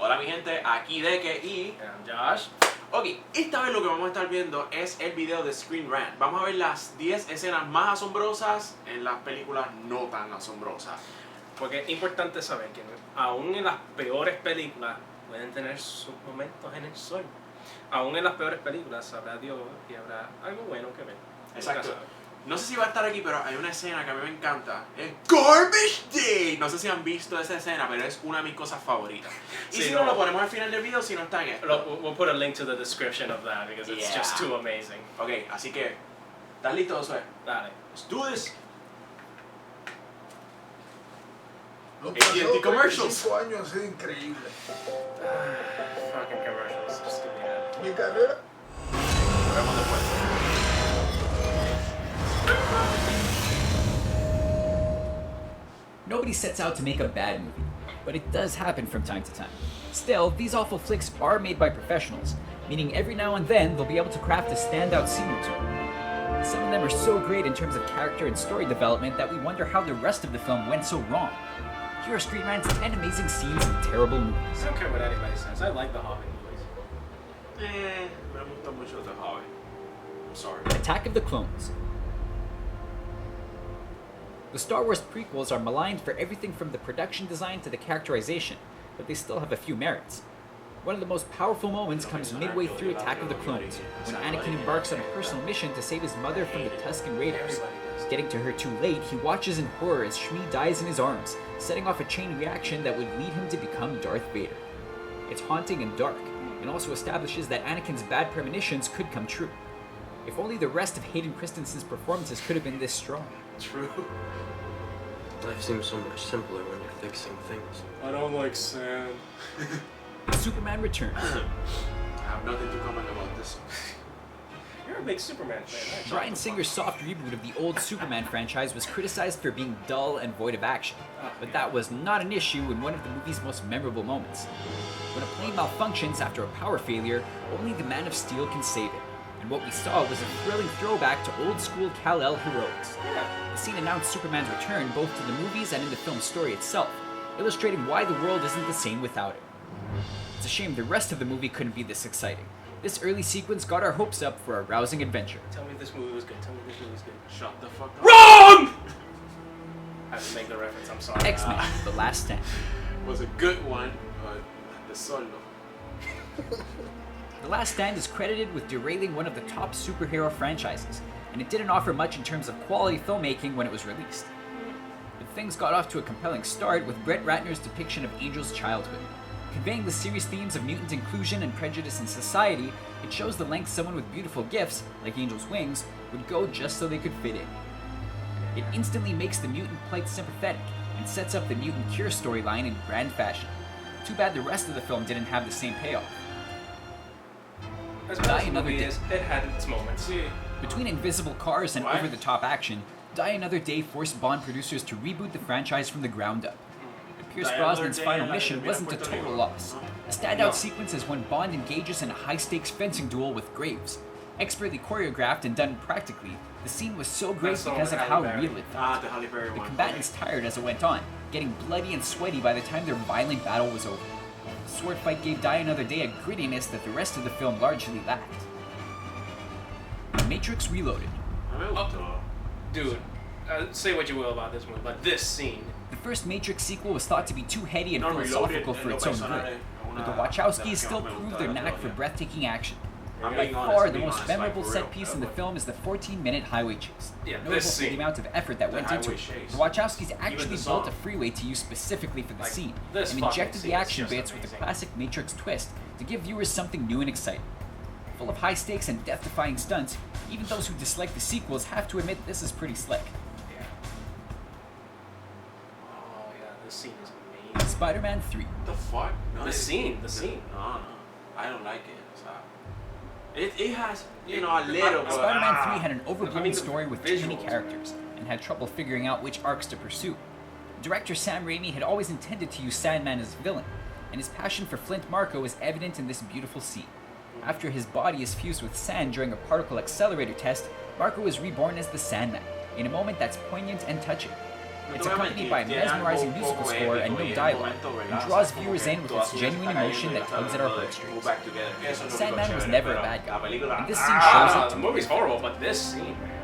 Hola mi gente, aquí Deke y Josh. Ok, esta vez lo que vamos a estar viendo es el video de Screen Rant. Vamos a ver las 10 escenas más asombrosas en las películas no tan asombrosas. Porque es importante saber que aún en las peores películas pueden tener sus momentos en el sol. Aún en las peores películas sabrá Dios y habrá algo bueno que ver. Exacto. No sé si va a estar aquí, pero hay una escena que a mí me encanta. Es Garbage Day. No sé si han visto esa escena, pero es una de mis cosas favoritas. Y Sí, si no, lo ponemos al final del video si no está en esto. We'll put a link to the description of that because it's just too amazing. Ok, así que, ¿estás listo, Josué? Dale. Let's do this. Los AT&T commercials. 5 años ha sido increíble. Fucking commercials. Just give me that. Mi carrera. Nos vemos después. Nobody sets out to make a bad movie, but it does happen from time to time. Still, these awful flicks are made by professionals, meaning every now and then they'll be able to craft a standout scene or two. Some of them are so great in terms of character and story development that we wonder how the rest of the film went so wrong. Here are Screen Rant's 10 amazing scenes in terrible movies. I don't care what anybody says. I like the Hobbit movies. Me gusta mucho The Hobbit. I'm sorry. Attack of the Clones. The Star Wars prequels are maligned for everything from the production design to the characterization, but they still have a few merits. One of the most powerful moments comes midway through Attack of the Clones, when Anakin embarks on a personal mission to save his mother from the Tusken Raiders. Getting to her too late, he watches in horror as Shmi dies in his arms, setting off a chain reaction that would lead him to become Darth Vader. It's haunting and dark, and also establishes that Anakin's bad premonitions could come true. If only the rest of Hayden Christensen's performances could have been this strong. True. Life seems so much simpler when you're fixing things. I don't like sand. Superman Returns. I have nothing to comment about this. You're a big Superman fan, aren't you? Bryan Singer's soft reboot of the old Superman franchise was criticized for being dull and void of action, but that was not an issue in one of the movie's most memorable moments. When a plane malfunctions after a power failure, only the Man of Steel can save it, and what we saw was a thrilling throwback to old-school Kal-El heroics. The scene announced Superman's return both to the movies and in the film's story itself, illustrating why the world isn't the same without it. It's a shame the rest of the movie couldn't be this exciting. This early sequence got our hopes up for a rousing adventure. Tell me this movie was good. Tell me this movie was good. Shut the fuck up. WRONG! I had to make the reference, I'm sorry. X-Men, The Last Stand. Was a good one, but the solo. The Last Stand is credited with derailing one of the top superhero franchises, and it didn't offer much in terms of quality filmmaking when it was released. But things got off to a compelling start with Brett Ratner's depiction of Angel's childhood. Conveying the serious themes of mutant inclusion and prejudice in society, it shows the lengths someone with beautiful gifts, like Angel's wings, would go just so they could fit in. It instantly makes the mutant plight sympathetic, and sets up the mutant cure storyline in grand fashion. Too bad the rest of the film didn't have the same payoff. As bad as the movie is, it had its moments. Between invisible cars and over-the-top action, Die Another Day forced Bond producers to reboot the franchise from the ground up. Pierce Brosnan's final mission wasn't a total loss. A standout sequence is when Bond engages in a high-stakes fencing duel with Graves. Expertly choreographed and done practically, the scene was so great because of how real it felt. The Halle Berry The one. combatants tired as it went on, getting bloody and sweaty by the time their violent battle was over. The sword fight gave Die Another Day a grittiness that the rest of the film largely lacked. The Matrix Reloaded. Dude, say what you will about this movie, but this scene. The first Matrix sequel was thought to be too heady and philosophical for its own good, but the Wachowskis still proved their knack for breathtaking action. By far, the most memorable set piece in the film is the 14-minute highway chase. Notable for the amount of effort that went into it, the Wachowskis actually built a freeway to use specifically for the scene, and injected the action bits with a classic Matrix twist to give viewers something new and exciting. Full of high stakes and death-defying stunts, even those who dislike the sequels have to admit this is pretty slick. This scene is amazing. Spider-Man 3. The fuck? No, The scene. No, I don't like it. It has, a little, but... Spider-Man 3 had an overblown story with too many characters, and had trouble figuring out which arcs to pursue. Director Sam Raimi had always intended to use Sandman as a villain, and his passion for Flint Marko is evident in this beautiful scene. After his body is fused with sand during a particle accelerator test, Marko is reborn as the Sandman, in a moment that's poignant and touching. It's accompanied by a mesmerizing musical score and no dialogue, and draws viewers in with its genuine emotion that tugs at our heartstrings. Sandman was never a bad guy, and this scene shows it The to movie's horrible, but this scene, man.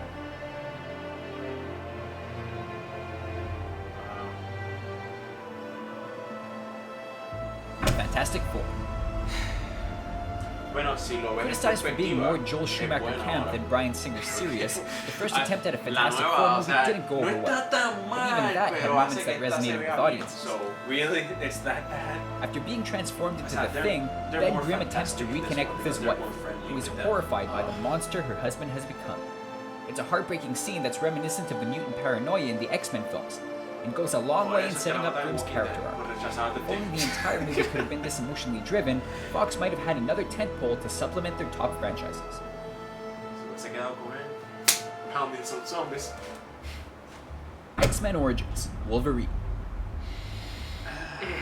Fantastic Four. Criticized for being more Joel Schumacher camp than Bryan Singer serious, the first attempt at a Fantastic Four movie didn't go over well. But even that had moments that resonated with audiences. So really, it's that bad? After being transformed into the Thing, Ben Grimm attempts to reconnect with his wife, who is horrified by the monster her husband has become. It's a heartbreaking scene that's reminiscent of the mutant paranoia in the X-Men films, and goes a long way in setting up Grimm's character arc. If only the entire movie could have been this emotionally driven, Fox might have had another tentpole to supplement their top franchises. X-Men Origins, Wolverine.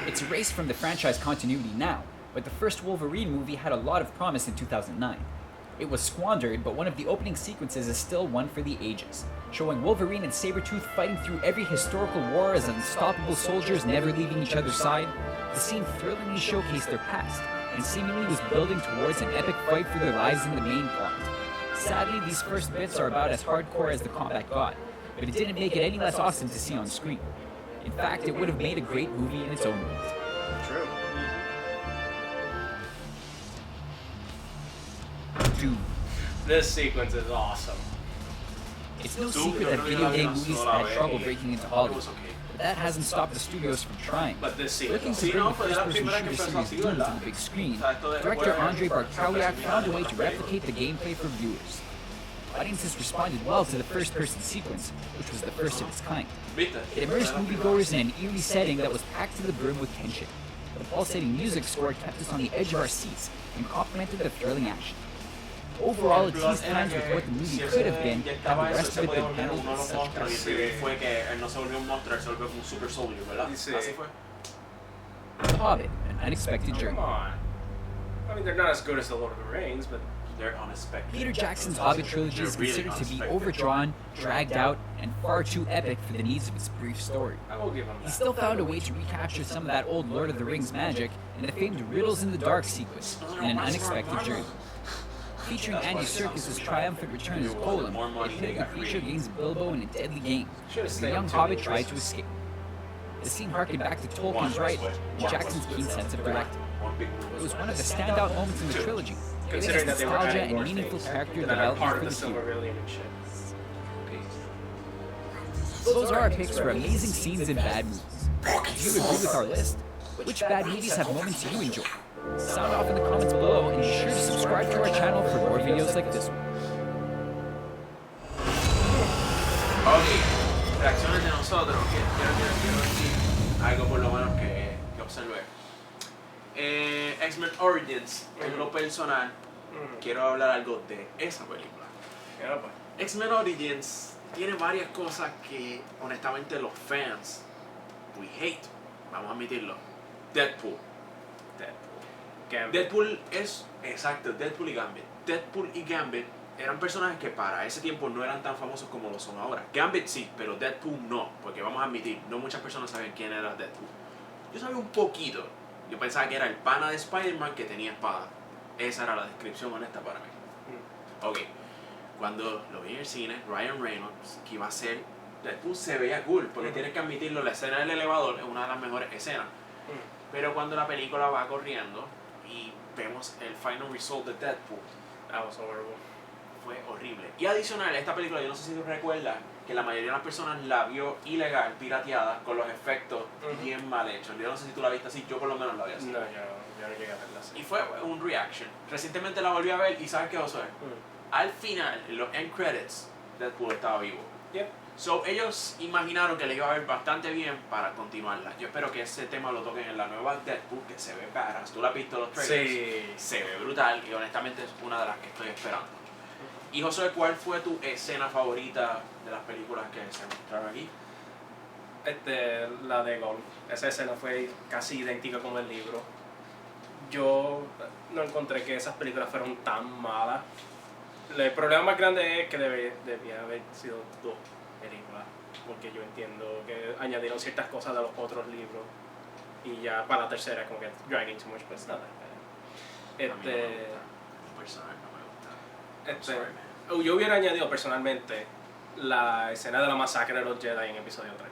It's erased from the franchise continuity now, but the first Wolverine movie had a lot of promise in 2009. It was squandered, but one of the opening sequences is still one for the ages, showing Wolverine and Sabretooth fighting through every historical war as unstoppable soldiers never leaving each other's side. The scene thrillingly showcased their past, and seemingly was building towards an epic fight for their lives in the main plot. Sadly, these first bits are about as hardcore as the combat got, but it didn't make it any less awesome to see on screen. In fact, it would have made a great movie in its own right. True. Doom. This sequence is awesome. It's no secret that video game movies had trouble breaking into Hollywood, but that hasn't stopped the studios from trying. But this scene, Looking to bring the first-person shooter series Doom to the big screen, director Andrei Bartkowiak found a way to replicate the gameplay for viewers. Audiences responded well to the first-person sequence, which was the first of its kind. It immersed moviegoers in an eerie setting that was packed to the brim with tension. The pulsating music score kept us on the edge of our seats and complemented the thrilling action. Overall, it teased times with what the movie could have been had the rest of it been handled with such grace. The Hobbit, An Unexpected Journey. Come on. I mean, they're not as good as The Lord of the Rings, but they're unexpected. Peter Jackson's Hobbit trilogy is considered to be overdrawn, dragged out, and far too epic for the needs of its brief story. I will give them He that. still found a way to recapture some of that old Lord of the Rings magic in the famed Riddles in the Dark sequence in An Unexpected Journey. Featuring Andy Serkis' triumphant return as Gollum, a pivotal creature gains Bilbo in a deadly game, as the young hobbit tried to escape. The scene harkened back to Tolkien's writing and Jackson's keen sense of directing. It was one of the standout moments in the trilogy, giving us Considering that they were nostalgia adding and more meaningful things character that are part development of for the the hero. Silmarillion and shit. Those are our picks for amazing scenes in bad movies. Do you agree with our list? Which bad movies have moments you enjoy? Sound off in the comments below and be sure to subscribe to our channel for more videos like this one. Ok, reacciones de nosotros. Quiero decir algo por lo menos que observé. X-Men Origins, en lo personal, quiero hablar algo de esa película. Ya, pues. X-Men Origins tiene varias cosas que honestamente los fans we hate, vamos a admitirlo. Deadpool. Gambit. Deadpool es exacto, Deadpool y Gambit. Deadpool y Gambit eran personajes que para ese tiempo no eran tan famosos como lo son ahora. Gambit sí, pero Deadpool no, porque vamos a admitir, no muchas personas saben quién era Deadpool. Yo sabía un poquito. Yo pensaba que era el pana de Spider-Man que tenía espada. Esa era la descripción honesta para mí. Ok, cuando lo vi en el cine, Ryan Reynolds, que iba a ser Deadpool, se veía cool, porque tienes que admitirlo, la escena del elevador es una de las mejores escenas. Pero cuando la película va corriendo y vemos el final result de Deadpool, That was horrible. fue horrible. Y adicional, esta película, yo no sé si tú recuerdas, que la mayoría de las personas la vio ilegal, pirateada, con los efectos bien mal hechos. Yo no sé si tú la viste así, yo por lo menos la vi así. No, yo no llegué a verla así. Y fue un reaction. Recientemente la volví a ver y ¿sabes qué pasó? Al final, en los end credits, Deadpool estaba vivo. Yep. So, ellos imaginaron que le iba a ver bastante bien para continuarla. Yo espero que ese tema lo toquen en la nueva Deadpool, que se ve badass. Tú la has visto los trailers. Sí. Se ve brutal y honestamente es una de las que estoy esperando. Y José, ¿cuál fue tu escena favorita de las películas que se mostraron aquí? La de Gold. Esa escena fue casi idéntica con el libro. Yo no encontré que esas películas fueron tan malas. El problema más grande es que debía haber sido 2 películas. porque yo entiendo que añadieron ciertas cosas de los otros libros y ya para la tercera como que dragging too much, pues nada. A mí no me gusta. Un personaje no me gusta. I'm sorry, man. Yo hubiera añadido personalmente la escena de la masacre de los Jedi en episodio 3.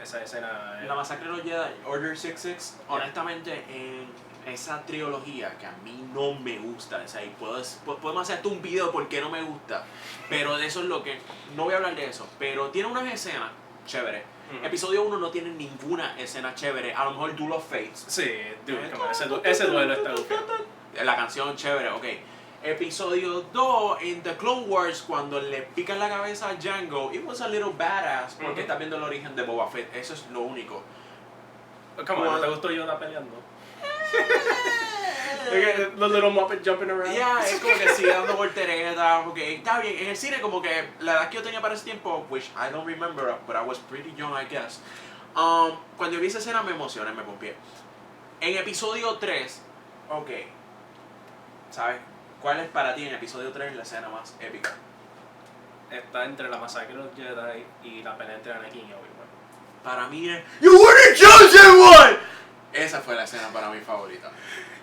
Esa escena... La masacre de los Jedi, Order 66, honestamente, en esa trilogía que a mí no me gusta, o sea, y podemos hacer hasta un video por qué no me gusta, pero de eso es lo que... No voy a hablar de eso, pero tiene unas escenas chéveres. Episodio 1 no tiene ninguna escena chévere, a lo mejor Duel of Fates. Sí, dude, ese duelo está gufiado. La canción chévere, ok. Episodio 2, en The Clone Wars, cuando le pican la cabeza a Django, it was a little badass, porque está viendo el origen de Boba Fett, eso es lo único. Come on, ¿no te gustó Yoda peleando? The little Muppet jumping around. Yeah, es como que sigue dando volteretas, porque está bien, en el cine como que la edad que yo tenía para ese tiempo, which I don't remember, but I was pretty young, I guess. Cuando yo vi esa escena me emocioné, me pompié. En episodio 3, ok, ¿sabes? ¿Cuál es para ti en episodio 3 la escena más épica? Está entre la masacre de los Jedi y la pelea entre Anakin y Obi-Wan. Para mí es You were the chosen one! Esa fue la escena para mí favorita.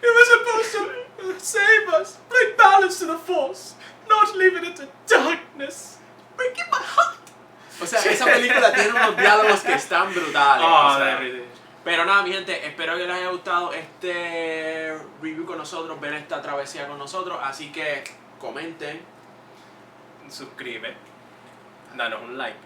It was supposed to save us, bring balance to the Force, not leave it into darkness. Breaking my heart. O sea, esa película tiene unos diálogos que están brutales. O sea, pero nada, mi gente, espero que les haya gustado este review con nosotros, ver esta travesía con nosotros. Así que comenten, Suscribe, danos un like